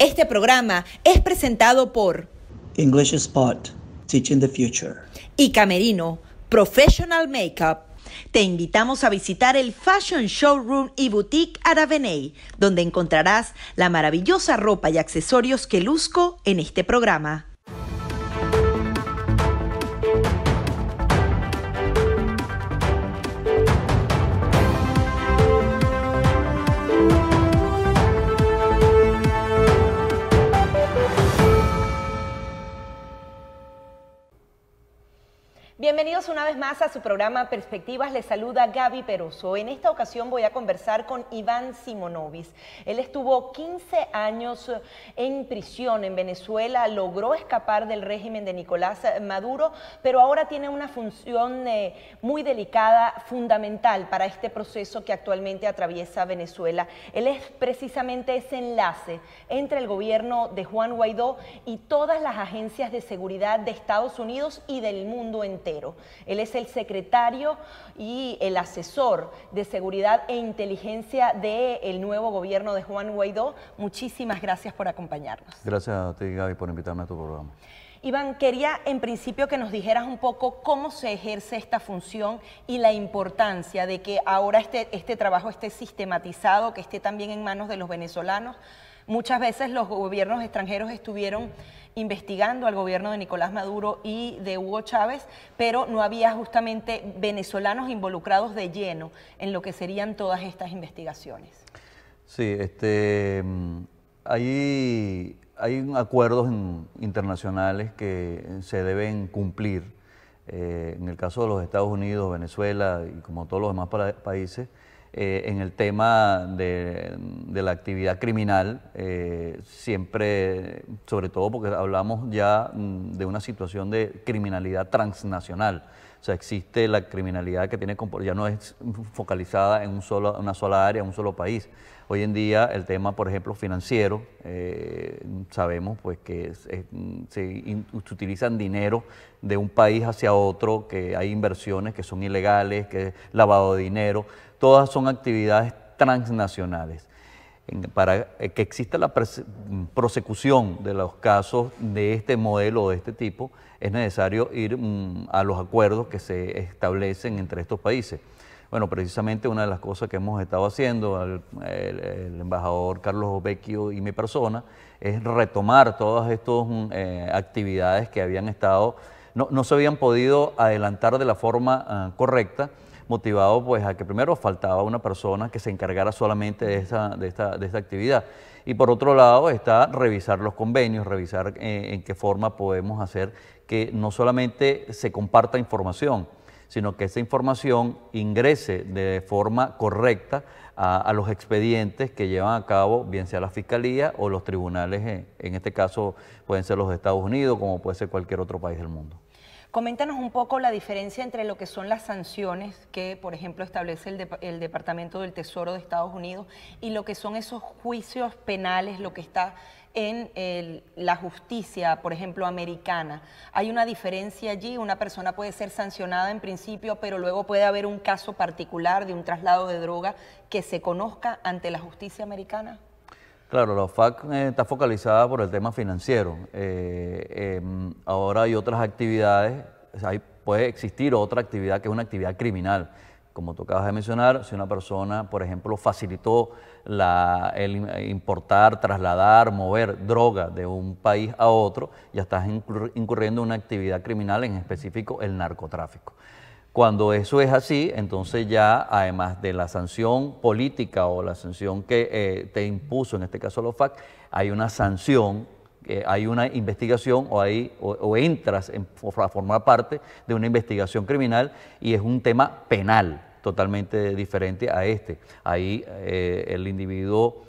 Este programa es presentado por English Spot, Teaching the Future. y Camerino, Professional Makeup. Te invitamos a visitar el Fashion Showroom y Boutique Araveney, donde encontrarás la maravillosa ropa y accesorios que luzco en este programa. Bienvenidos una vez más a su programa Perspectivas. Les saluda Gaby Peroso. En esta ocasión voy a conversar con Iván Simonovic. Él estuvo 15 años en prisión en Venezuela, logró escapar del régimen de Nicolás Maduro, pero ahora tiene una función muy delicada, fundamental para este proceso que actualmente atraviesa Venezuela. Él es precisamente ese enlace entre el gobierno de Juan Guaidó y todas las agencias de seguridad de Estados Unidos y del mundo entero. Él es el secretario y el asesor de seguridad e inteligencia del nuevo gobierno de Juan Guaidó. Muchísimas gracias por acompañarnos. Gracias a ti, Gaby, por invitarme a tu programa. Iván, quería en principio que nos dijeras un poco cómo se ejerce esta función y la importancia de que ahora este trabajo esté sistematizado, que esté también en manos de los venezolanos. Muchas veces los gobiernos extranjeros estuvieron investigando al gobierno de Nicolás Maduro y de Hugo Chávez, pero no había justamente venezolanos involucrados de lleno en lo que serían todas estas investigaciones. Sí, hay acuerdos internacionales que se deben cumplir. En el caso de los Estados Unidos, Venezuela y como todos los demás países, en el tema de la actividad criminal, siempre, sobre todo porque hablamos ya de una situación de criminalidad transnacional. O sea, existe la criminalidad que tiene, ya no es focalizada en una sola área, en un solo país. Hoy en día el tema, por ejemplo, financiero, sabemos pues que se utilizan dinero de un país hacia otro, que hay inversiones que son ilegales, que es lavado de dinero. Todas son actividades transnacionales. Para que exista la prosecución de los casos de este modelo o de este tipo, es necesario ir a los acuerdos que se establecen entre estos países. Bueno, precisamente una de las cosas que hemos estado haciendo, el embajador Carlos Vecchio y mi persona, es retomar todas estas actividades que habían estado, no se habían podido adelantar de la forma correcta, motivado pues a que primero faltaba una persona que se encargara solamente de esta actividad. Y por otro lado está revisar los convenios, revisar en qué forma podemos hacer que no solamente se comparta información, sino que esa información ingrese de forma correcta a los expedientes que llevan a cabo, bien sea la Fiscalía o los tribunales, en este caso pueden ser los de Estados Unidos, como puede ser cualquier otro país del mundo. Coméntanos un poco la diferencia entre lo que son las sanciones que, por ejemplo, establece el Departamento del Tesoro de Estados Unidos y lo que son esos juicios penales, lo que está en la justicia, por ejemplo, americana. ¿Hay una diferencia allí? Una persona puede ser sancionada en principio, pero luego puede haber un caso particular de un traslado de droga que se conozca ante la justicia americana. Claro, la OFAC está focalizada por el tema financiero. Ahora hay otras actividades, puede existir otra actividad que es una actividad criminal. Como tú acabas de mencionar, si una persona, por ejemplo, facilitó el importar, trasladar, mover droga de un país a otro, ya estás incurriendo en una actividad criminal, en específico el narcotráfico. Cuando eso es así, entonces ya además de la sanción política o la sanción que te impuso, en este caso la OFAC, hay una sanción, hay una investigación o entras a formar parte de una investigación criminal y es un tema penal totalmente diferente a este. Ahí el individuo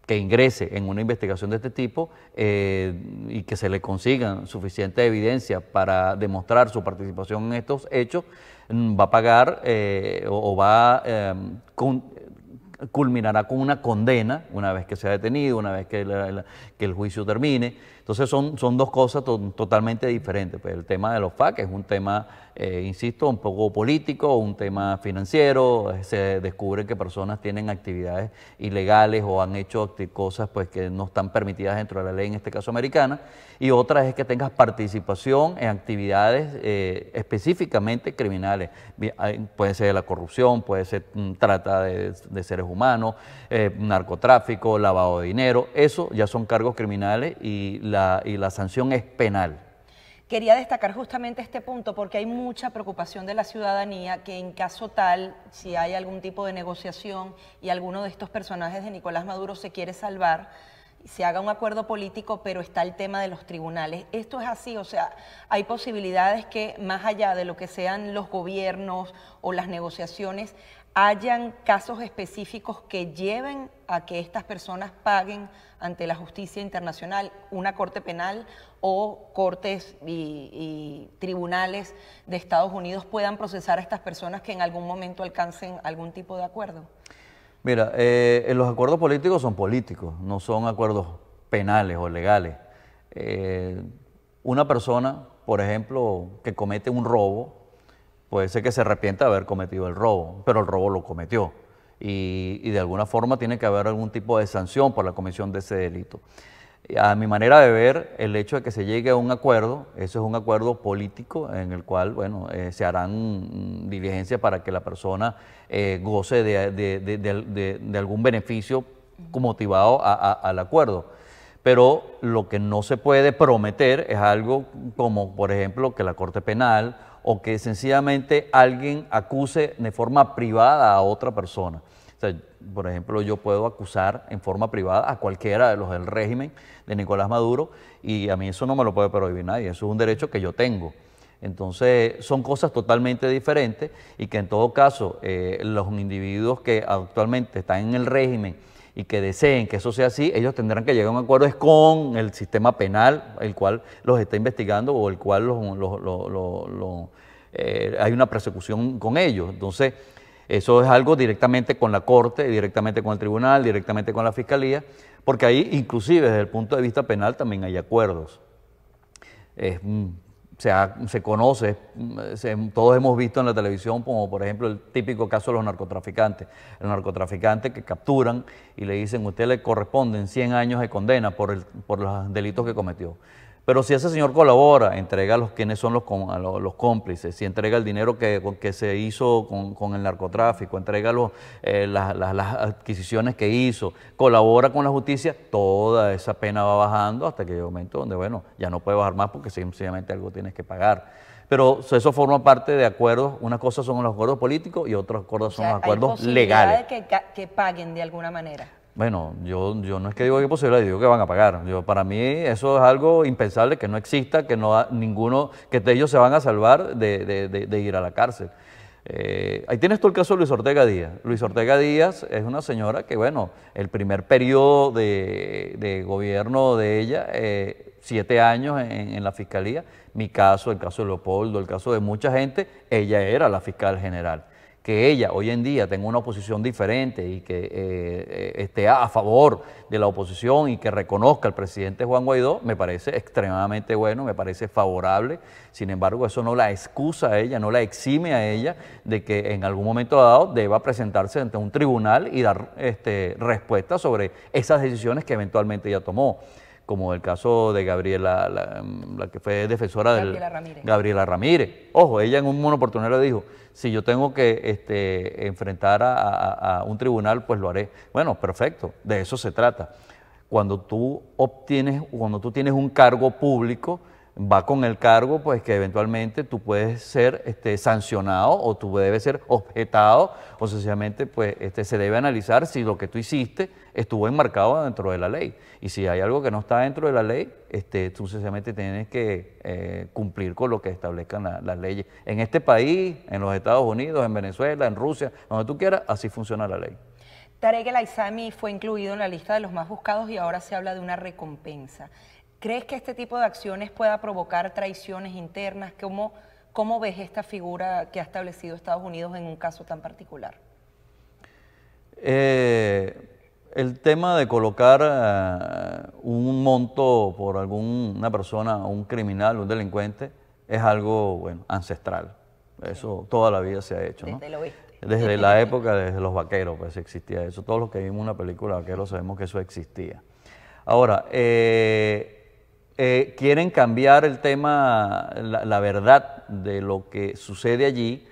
que ingrese en una investigación de este tipo y que se le consigan suficiente evidencia para demostrar su participación en estos hechos, va a pagar o va a culminará con una condena una vez que sea detenido, una vez que, que el juicio termine. Entonces son dos cosas totalmente diferentes. Pues el tema de los FARC es un tema, insisto, un poco político, un tema financiero. Se descubre que personas tienen actividades ilegales o han hecho cosas pues, que no están permitidas dentro de la ley, en este caso americana. Y otra es que tengas participación en actividades específicamente criminales. Puede ser la corrupción, puede ser trata de seres humanos, narcotráfico, lavado de dinero. Eso ya son cargos criminales y la sanción es penal. Quería destacar justamente este punto porque hay mucha preocupación de la ciudadanía que en caso tal, si hay algún tipo de negociación y alguno de estos personajes de Nicolás Maduro se quiere salvar, se haga un acuerdo político, pero está el tema de los tribunales. Esto es así, o sea, hay posibilidades que más allá de lo que sean los gobiernos o las negociaciones, hayan casos específicos que lleven a que estas personas paguen ante la justicia internacional, una corte penal o cortes y tribunales de Estados Unidos puedan procesar a estas personas que en algún momento alcancen algún tipo de acuerdo. Mira, los acuerdos políticos son políticos, no son acuerdos penales o legales. Una persona, por ejemplo, que comete un robo, puede ser que se arrepienta de haber cometido el robo, pero el robo lo cometió. Y de alguna forma tiene que haber algún tipo de sanción por la comisión de ese delito. A mi manera de ver, el hecho de que se llegue a un acuerdo, eso es un acuerdo político en el cual, bueno, se harán diligencias para que la persona goce de algún beneficio motivado al acuerdo. Pero lo que no se puede prometer es algo como, por ejemplo, que la Corte Penal o que sencillamente alguien acuse de forma privada a otra persona. O sea, por ejemplo, yo puedo acusar en forma privada a cualquiera de los del régimen de Nicolás Maduro y a mí eso no me lo puede prohibir nadie, eso es un derecho que yo tengo. Entonces, son cosas totalmente diferentes y que en todo caso los individuos que actualmente están en el régimen y que deseen que eso sea así, ellos tendrán que llegar a un acuerdo con el sistema penal, el cual los está investigando o el cual hay una persecución con ellos. Entonces, eso es algo directamente con la Corte, directamente con el Tribunal, directamente con la Fiscalía, porque ahí inclusive desde el punto de vista penal también hay acuerdos. Se conoce, todos hemos visto en la televisión como por ejemplo el típico caso de los narcotraficantes. El narcotraficante que capturan y le dicen, a usted le corresponden 100 años de condena por los delitos que cometió. Pero si ese señor colabora, entrega quiénes son los cómplices, si entrega el dinero que se hizo con el narcotráfico, entrega las adquisiciones que hizo, colabora con la justicia, toda esa pena va bajando hasta que llega un momento donde, bueno, ya no puede bajar más porque sencillamente algo tienes que pagar. Pero eso forma parte de acuerdos, una cosa son los acuerdos políticos y otras cosas son los acuerdos legales. ¿Hay posibilidad de que paguen de alguna manera? Bueno, yo no es que digo que es posible, digo que van a pagar. Para mí eso es algo impensable, que no exista, que no ninguno, que ellos se van a salvar de ir a la cárcel. Ahí tienes tú el caso de Luis Ortega Díaz. Luis Ortega Díaz es una señora que, bueno, el primer periodo de gobierno de ella, 7 años en la fiscalía, mi caso, el caso de Leopoldo, el caso de mucha gente, ella era la fiscal general. Que ella hoy en día tenga una oposición diferente y que esté a favor de la oposición y que reconozca al presidente Juan Guaidó, me parece extremadamente bueno, me parece favorable. Sin embargo, eso no la excusa a ella, no la exime a ella de que en algún momento dado deba presentarse ante un tribunal y dar respuesta sobre esas decisiones que eventualmente ella tomó, como el caso de Gabriela, la que fue defensora de Gabriela Ramírez. Ojo, ella en una oportunidad le dijo, si yo tengo que enfrentar a un tribunal, pues lo haré. Bueno, perfecto, de eso se trata. Cuando tú tienes un cargo público, va con el cargo, pues que eventualmente tú puedes ser sancionado o tú debes ser objetado o sencillamente pues se debe analizar si lo que tú hiciste estuvo enmarcado dentro de la ley. Y si hay algo que no está dentro de la ley, tú sencillamente tienes que cumplir con lo que establezcan las leyes. En este país, en los Estados Unidos, en Venezuela, en Rusia, donde tú quieras, así funciona la ley. Tarek El Aissami fue incluido en la lista de los más buscados y ahora se habla de una recompensa. ¿Crees que este tipo de acciones pueda provocar traiciones internas? ¿Cómo ves esta figura que ha establecido Estados Unidos en un caso tan particular? El tema de colocar un monto por alguna persona, un criminal, un delincuente, es algo, bueno, ancestral. Eso toda la vida se ha hecho, ¿no? Desde el oeste. Desde la época, desde los vaqueros, pues existía eso. Todos los que vimos una película de vaqueros sabemos que eso existía. Ahora, quieren cambiar el tema, la verdad de lo que sucede allí,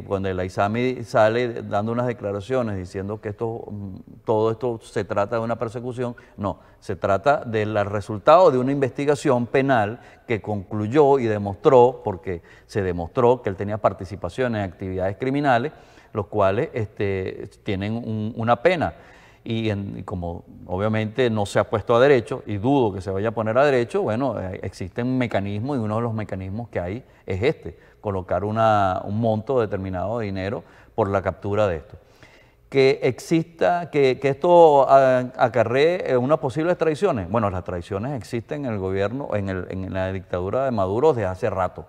cuando el Aizami sale dando unas declaraciones diciendo que todo esto se trata de una persecución. No, se trata del resultado de una investigación penal que concluyó y demostró, porque se demostró que él tenía participación en actividades criminales, los cuales tienen una pena. Y como obviamente no se ha puesto a derecho, y dudo que se vaya a poner a derecho, bueno, existen mecanismos, y uno de los mecanismos que hay es colocar un monto determinado de dinero por la captura de esto. Que esto acarree unas posibles traiciones. Bueno, las traiciones existen en el gobierno, en la dictadura de Maduro desde hace rato.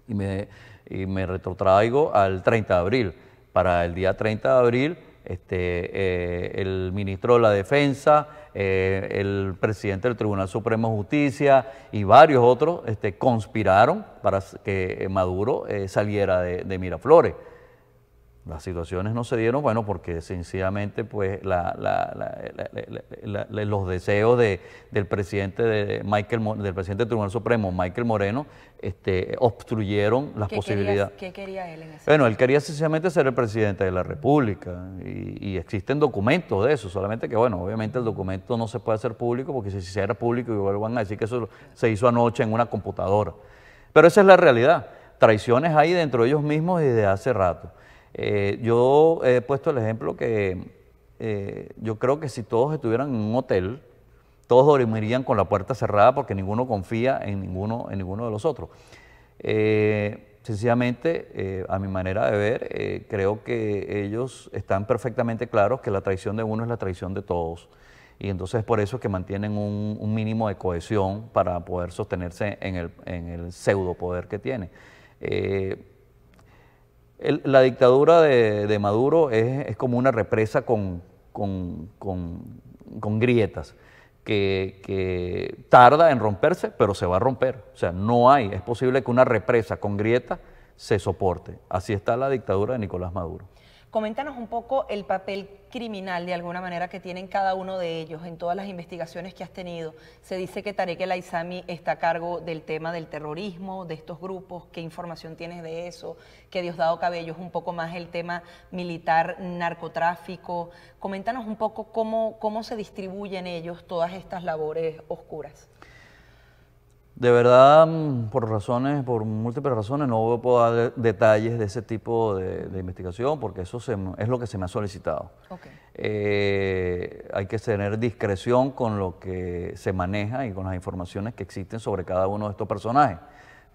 Y me retrotraigo al 30 de abril. Para el día 30 de abril, el ministro de la Defensa, el presidente del Tribunal Supremo de Justicia y varios otros conspiraron para que Maduro saliera de Miraflores. Las situaciones no se dieron, bueno, porque sencillamente pues los deseos del presidente del presidente del Tribunal Supremo, Michael Moreno, obstruyeron las posibilidades. ¿Qué quería él en ese Bueno, él quería sencillamente ser el presidente de la República y existen documentos de eso, solamente que, bueno, obviamente el documento no se puede hacer público porque si se era público igual van a decir que eso se hizo anoche en una computadora. Pero esa es la realidad. Traiciones hay dentro de ellos mismos desde hace rato. Yo he puesto el ejemplo que yo creo que si todos estuvieran en un hotel, todos dormirían con la puerta cerrada porque ninguno confía en ninguno de los otros. Sencillamente, a mi manera de ver, creo que ellos están perfectamente claros que la traición de uno es la traición de todos. Y entonces por eso es que mantienen un mínimo de cohesión para poder sostenerse en el pseudo poder que tiene. La dictadura de Maduro es como una represa con grietas que tarda en romperse, pero se va a romper. O sea, es posible que una represa con grietas se soporte. Así está la dictadura de Nicolás Maduro. Coméntanos un poco el papel criminal, de alguna manera, que tienen cada uno de ellos en todas las investigaciones que has tenido. Se dice que Tarek El Aizami está a cargo del tema del terrorismo, de estos grupos. ¿Qué información tienes de eso? Que Diosdado Cabello es un poco más el tema militar, narcotráfico. Coméntanos un poco cómo se distribuyen ellos todas estas labores oscuras. De verdad, por múltiples razones, no puedo dar detalles de ese tipo de investigación porque eso es lo que se me ha solicitado. Okay. Hay que tener discreción con lo que se maneja y con las informaciones que existen sobre cada uno de estos personajes.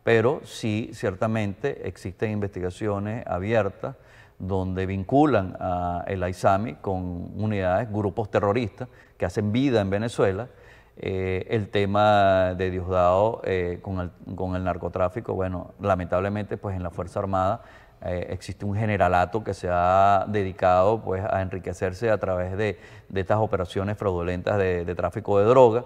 Pero sí, ciertamente existen investigaciones abiertas donde vinculan a El Aizami con unidades, grupos terroristas que hacen vida en Venezuela. El tema de Diosdado con el narcotráfico, bueno, lamentablemente pues en la Fuerza Armada existe un generalato que se ha dedicado pues a enriquecerse a través de estas operaciones fraudulentas de tráfico de droga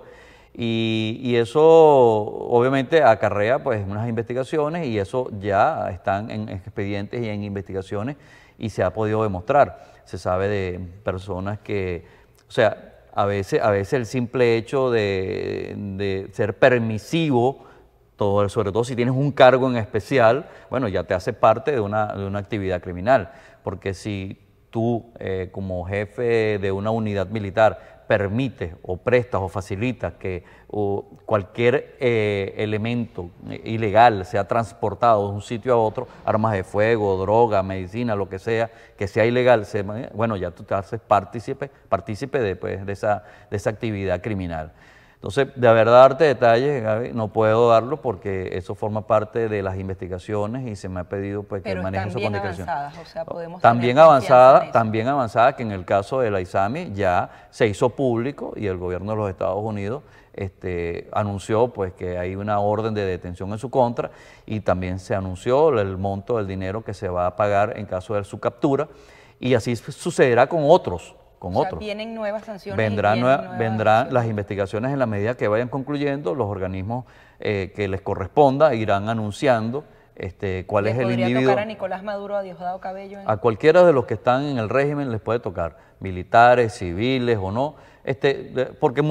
y eso obviamente acarrea pues unas investigaciones y eso ya están en expedientes y en investigaciones y se ha podido demostrar. Se sabe de personas que, o sea, a veces el simple hecho de ser permisivo, sobre todo si tienes un cargo en especial, bueno, ya te hace parte de una actividad criminal. Porque si tú, como jefe de una unidad militar, permites o prestas o facilitas que cualquier elemento ilegal sea transportado de un sitio a otro, armas de fuego, droga, medicina, lo que sea ilegal, bueno, ya tú te haces partícipe de esa actividad criminal. Entonces, de verdad, darte detalles, Gaby, no puedo darlo porque eso forma parte de las investigaciones y se me ha pedido pues, que maneje eso con discreción. Pero avanzadas, o sea, podemos también avanzada, que en el caso del Aizami ya se hizo público y el gobierno de los Estados Unidos anunció pues, que hay una orden de detención en su contra y también se anunció el monto del dinero que se va a pagar en caso de su captura. y así sucederá con otros. O sea, vienen nuevas sanciones. Vendrán las investigaciones en la medida que vayan concluyendo, los organismos que les corresponda irán anunciando cuál es el individuo. ¿Le podría tocar a Nicolás Maduro, a Diosdado Cabello? A cualquiera de los que están en el régimen les puede tocar, militares, civiles o no, porque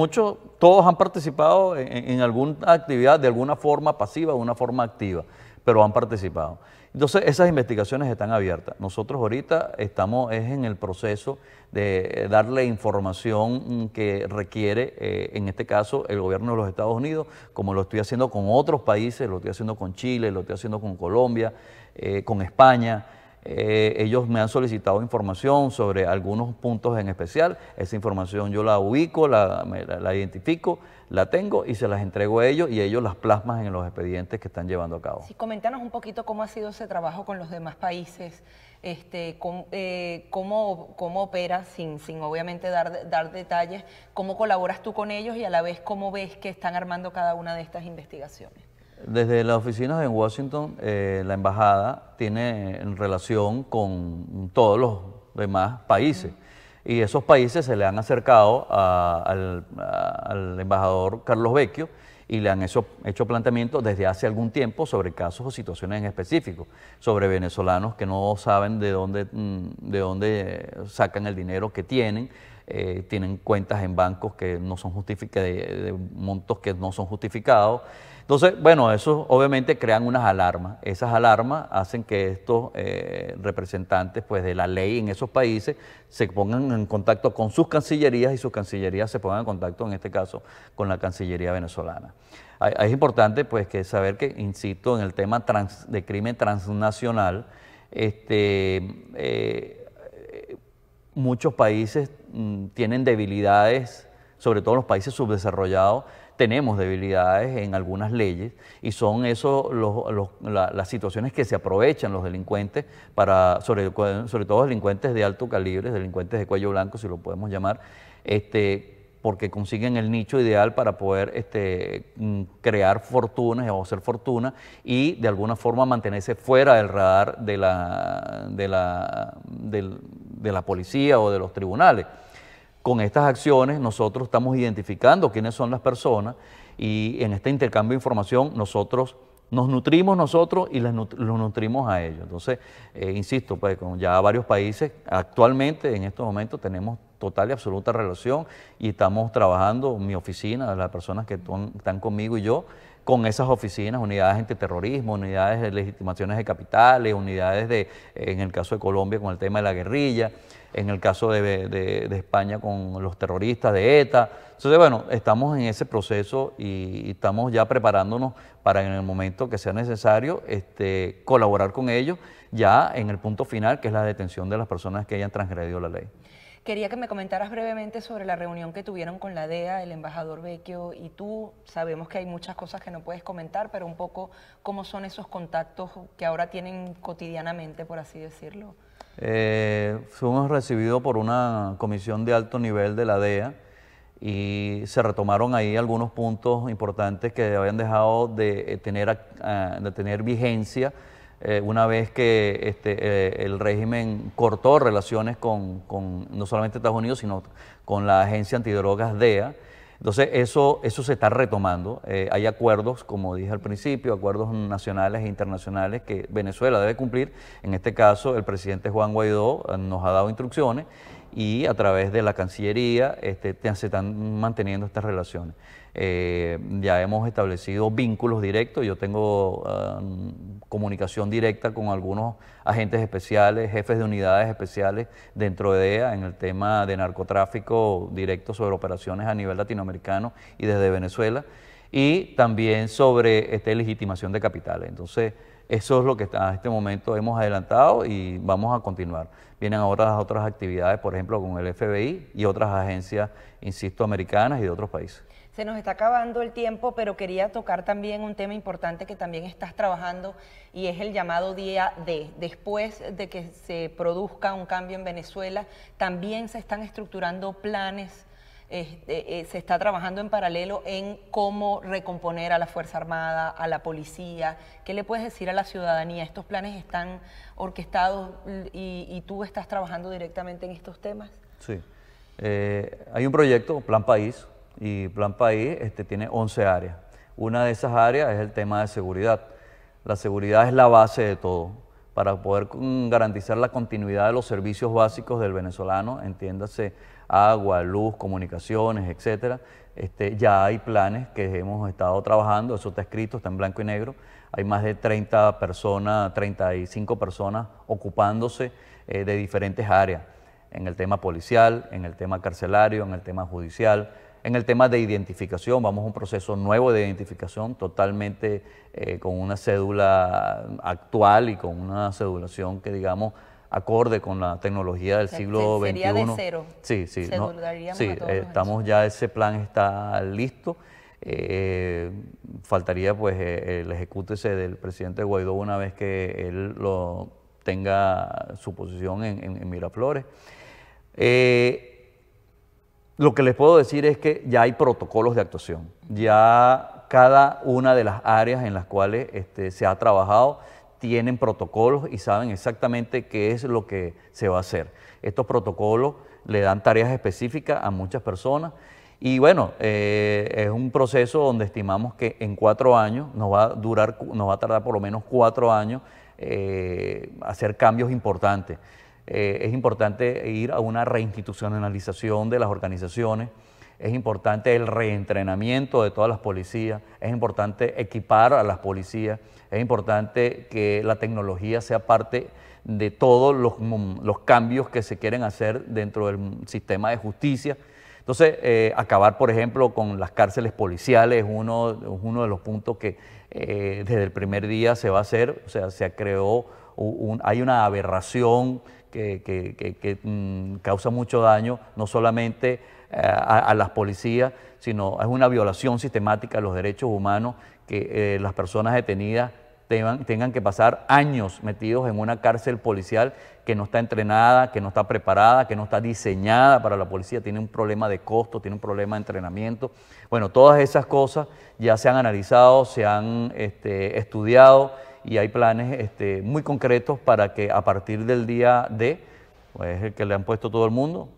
todos han participado en alguna actividad de alguna forma pasiva o de una forma activa, pero han participado. Entonces, esas investigaciones están abiertas. Nosotros ahorita estamos en el proceso de darle información que requiere, en este caso, el gobierno de los Estados Unidos, como lo estoy haciendo con otros países, lo estoy haciendo con Chile, lo estoy haciendo con Colombia, con España. Ellos me han solicitado información sobre algunos puntos en especial. Esa información yo la ubico, la identifico, la tengo y se las entrego a ellos y ellos las plasman en los expedientes que están llevando a cabo. Sí, coméntanos un poquito cómo ha sido ese trabajo con los demás países, cómo operas, sin obviamente dar detalles, cómo colaboras tú con ellos y a la vez cómo ves que están armando cada una de estas investigaciones. Desde las oficinas en Washington, la embajada tiene relación con todos los demás países. Y esos países se le han acercado al embajador Carlos Vecchio y le han hecho planteamientos desde hace algún tiempo sobre casos o situaciones en específico, sobre venezolanos que no saben de dónde sacan el dinero que tienen cuentas en bancos que no son de montos que no son justificados. Entonces, bueno, eso obviamente crean unas alarmas. Esas alarmas hacen que estos representantes pues, de la ley en esos países se pongan en contacto con sus cancillerías y sus cancillerías se pongan en contacto, en este caso, con la Cancillería venezolana. Es importante pues, saber que, insisto, en el tema de crimen transnacional, muchos países tienen debilidades, sobre todo los países subdesarrollados, tenemos debilidades en algunas leyes y son las situaciones que se aprovechan los delincuentes sobre todo delincuentes de alto calibre, delincuentes de cuello blanco, si lo podemos llamar, porque consiguen el nicho ideal para poder crear fortunas o hacer fortuna y de alguna forma mantenerse fuera del radar de la policía o de los tribunales. Con estas acciones nosotros estamos identificando quiénes son las personas y en este intercambio de información nosotros nos nutrimos y los nutrimos a ellos. Entonces, insisto, pues con ya varios países, actualmente en estos momentos tenemos total y absoluta relación y estamos trabajando, mi oficina, las personas que están conmigo y yo, con esas oficinas, unidades antiterrorismo, unidades de legitimaciones de capitales, unidades en el caso de Colombia con el tema de la guerrilla, en el caso de España con los terroristas de ETA. Entonces, bueno, estamos en ese proceso y estamos ya preparándonos para en el momento que sea necesario colaborar con ellos ya en el punto final, que es la detención de las personas que hayan transgredido la ley. Quería que me comentaras brevemente sobre la reunión que tuvieron con la DEA, el embajador Vecchio y tú. Sabemos que hay muchas cosas que no puedes comentar, pero un poco cómo son esos contactos que ahora tienen cotidianamente, por así decirlo. Fuimos recibidos por una comisión de alto nivel de la DEA y se retomaron ahí algunos puntos importantes que habían dejado de tener vigencia una vez que el régimen cortó relaciones con no solamente Estados Unidos, sino con la agencia antidrogas DEA. Entonces eso se está retomando. Hay acuerdos, como dije al principio, acuerdos nacionales e internacionales que Venezuela debe cumplir. En este caso, el presidente Juan Guaidó nos ha dado instrucciones y a través de la Cancillería se están manteniendo estas relaciones. Ya hemos establecido vínculos directos. Yo tengo comunicación directa con algunos agentes especiales, jefes de unidades especiales dentro de DEA en el tema de narcotráfico directo sobre operaciones a nivel latinoamericano y desde Venezuela, y también sobre legitimación de capitales. Entonces, eso es lo que hasta este momento hemos adelantado y vamos a continuar. Vienen ahora las otras actividades, por ejemplo, con el FBI y otras agencias, insisto, americanas y de otros países. Se nos está acabando el tiempo, pero quería tocar también un tema importante que también estás trabajando y es el llamado Día D. Después de que se produzca un cambio en Venezuela, también se están estructurando planes se está trabajando en paralelo en cómo recomponer a la Fuerza Armada, a la policía. ¿Qué le puedes decir a la ciudadanía? ¿Estos planes están orquestados y tú estás trabajando directamente en estos temas? Sí. Hay un proyecto, Plan País, y Plan País tiene 11 áreas. Una de esas áreas es el tema de seguridad. La seguridad es la base de todo. Para poder garantizar la continuidad de los servicios básicos del venezolano, entiéndase agua, luz, comunicaciones, etcétera, ya hay planes que hemos estado trabajando, eso está escrito, está en blanco y negro. Hay más de 30 personas, 35 personas ocupándose de diferentes áreas, en el tema policial, en el tema carcelario, en el tema judicial, en el tema de identificación. Vamos a un proceso nuevo de identificación totalmente con una cédula actual y con una cedulación que, digamos, acorde con la tecnología del siglo XXI. Sería de cero. Sí, sí. Cedularíamos a todos estamos ya, ese plan está listo. Faltaría pues el ejecútese del presidente Guaidó una vez que él lo tenga su posición en Miraflores. Lo que les puedo decir es que ya hay protocolos de actuación. Ya cada una de las áreas en las cuales se ha trabajado tienen protocolos y saben exactamente qué es lo que se va a hacer. Estos protocolos le dan tareas específicas a muchas personas y bueno, es un proceso donde estimamos que en 4 años nos va a tardar por lo menos 4 años hacer cambios importantes. Es importante ir a una reinstitucionalización de las organizaciones, es importante el reentrenamiento de todas las policías, es importante equipar a las policías, es importante que la tecnología sea parte de todos los cambios que se quieren hacer dentro del sistema de justicia. Entonces, acabar, por ejemplo, con las cárceles policiales es uno de los puntos que desde el primer día se va a hacer. O sea, se creó, hay una aberración que causa mucho daño, no solamente a las policías, sino es una violación sistemática de los derechos humanos que las personas detenidas tengan que pasar años metidos en una cárcel policial que no está entrenada, que no está preparada, que no está diseñada para la policía, tiene un problema de costo, tiene un problema de entrenamiento. Bueno, todas esas cosas ya se han analizado, se han estudiado y hay planes muy concretos para que a partir del día D, pues el que le han puesto todo el mundo,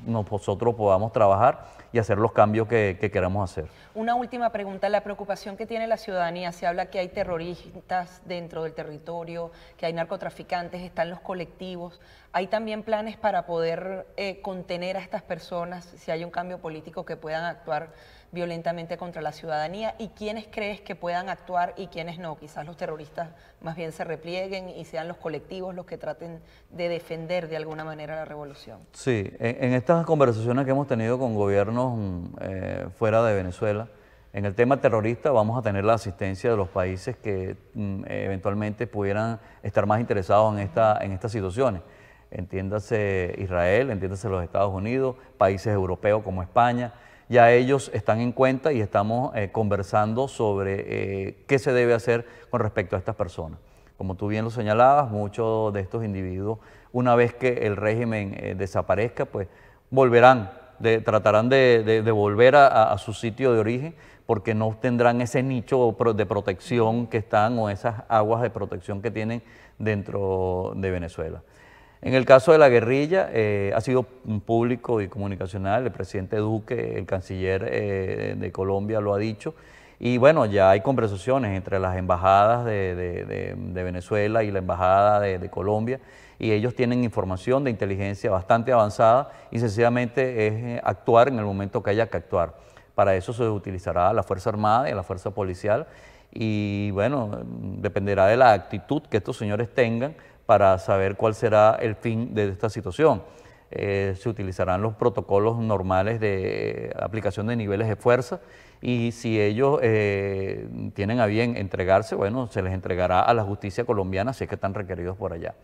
nosotros podamos trabajar y hacer los cambios que queramos hacer. Una última pregunta, la preocupación que tiene la ciudadanía, se habla que hay terroristas dentro del territorio, que hay narcotraficantes, están los colectivos, ¿hay también planes para poder contener a estas personas si hay un cambio político que puedan actuar violentamente contra la ciudadanía? ¿Y quiénes crees que puedan actuar y quiénes no? Quizás los terroristas más bien se replieguen y sean los colectivos los que traten de defender de alguna manera la revolución. Sí, en estas conversaciones que hemos tenido con gobiernos fuera de Venezuela, en el tema terrorista vamos a tener la asistencia de los países que eventualmente pudieran estar más interesados en estas situaciones. Entiéndase Israel, entiéndase los Estados Unidos, países europeos como España. Ya ellos están en cuenta y estamos conversando sobre qué se debe hacer con respecto a estas personas. Como tú bien lo señalabas, muchos de estos individuos, una vez que el régimen desaparezca, pues tratarán de volver a su sitio de origen, porque no tendrán ese nicho de protección que están o esas aguas de protección que tienen dentro de Venezuela. En el caso de la guerrilla, ha sido público y comunicacional, el presidente Duque, el canciller de Colombia lo ha dicho, y bueno, ya hay conversaciones entre las embajadas de Venezuela y la embajada de Colombia, y ellos tienen información de inteligencia bastante avanzada y sencillamente es actuar en el momento que haya que actuar. Para eso se utilizará la Fuerza Armada y la Fuerza Policial, y bueno, dependerá de la actitud que estos señores tengan para saber cuál será el fin de esta situación. Se utilizarán los protocolos normales de aplicación de niveles de fuerza y si ellos tienen a bien entregarse, bueno, se les entregará a la justicia colombiana si es que están requeridos por allá.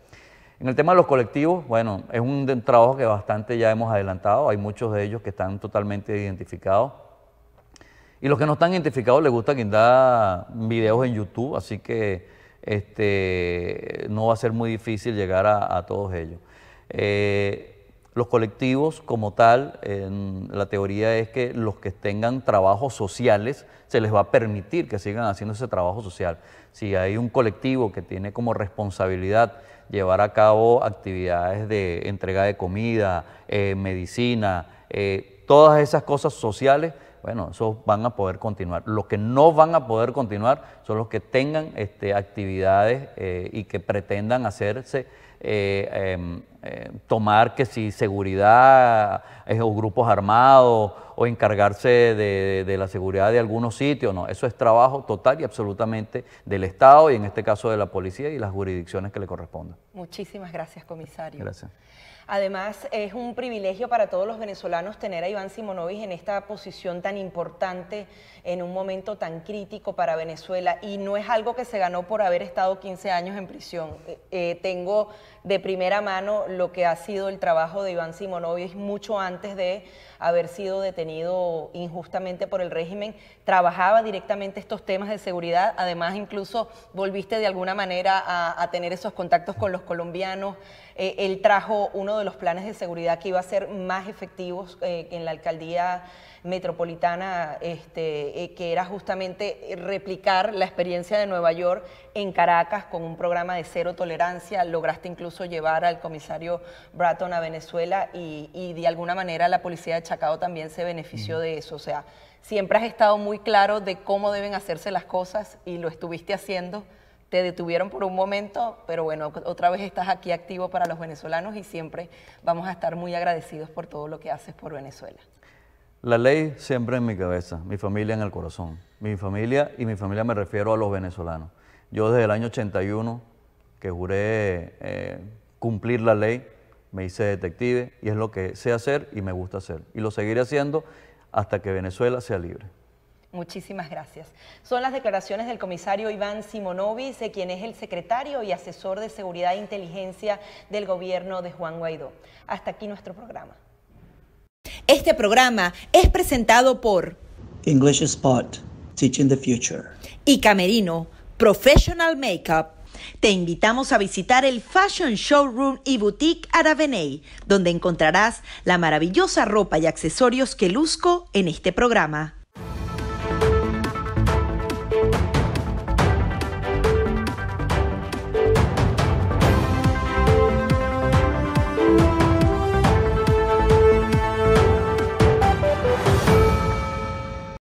En el tema de los colectivos, bueno, es un trabajo que bastante ya hemos adelantado, hay muchos de ellos que están totalmente identificados. Y los que no están identificados les gusta guindar videos en YouTube, así que no va a ser muy difícil llegar a todos ellos. Los colectivos como tal, la teoría es que los que tengan trabajos sociales se les va a permitir que sigan haciendo ese trabajo social. Si hay un colectivo que tiene como responsabilidad llevar a cabo actividades de entrega de comida, medicina, todas esas cosas sociales, bueno, esos van a poder continuar. Los que no van a poder continuar son los que tengan actividades y que pretendan hacerse, tomar que si seguridad o grupos armados o encargarse de la seguridad de algunos sitios. No, eso es trabajo total y absolutamente del Estado y en este caso de la policía y las jurisdicciones que le correspondan. Muchísimas gracias, comisario. Gracias. Además, es un privilegio para todos los venezolanos tener a Iván Simonovic en esta posición tan importante en un momento tan crítico para Venezuela, y no es algo que se ganó por haber estado 15 años en prisión. Tengo de primera mano lo que ha sido el trabajo de Iván Simonovic mucho antes de haber sido detenido injustamente por el régimen. Trabajaba directamente estos temas de seguridad, además incluso volviste de alguna manera a tener esos contactos con los colombianos. Él trajo uno de los planes de seguridad que iba a ser más efectivos en la alcaldía metropolitana, que era justamente replicar la experiencia de Nueva York en Caracas con un programa de cero tolerancia. Lograste incluso llevar al comisario Bratton a Venezuela y de alguna manera la policía de Chacao también se benefició de eso. O sea, siempre has estado muy claro de cómo deben hacerse las cosas y lo estuviste haciendo. Te detuvieron por un momento, pero bueno, otra vez estás aquí activo para los venezolanos y siempre vamos a estar muy agradecidos por todo lo que haces por Venezuela. La ley siempre en mi cabeza, mi familia en el corazón. Mi familia, y mi familia me refiero a los venezolanos. Yo desde el año 81, que juré cumplir la ley, me hice detective y es lo que sé hacer y me gusta hacer. Y lo seguiré haciendo hasta que Venezuela sea libre. Muchísimas gracias. Son las declaraciones del comisario Iván Simonovic, quien es el secretario y asesor de Seguridad e Inteligencia del gobierno de Juan Guaidó. Hasta aquí nuestro programa. Este programa es presentado por English Spot, Teaching the Future. y Camerino, Professional Makeup. Te invitamos a visitar el Fashion Showroom y Boutique Araveney, donde encontrarás la maravillosa ropa y accesorios que luzco en este programa.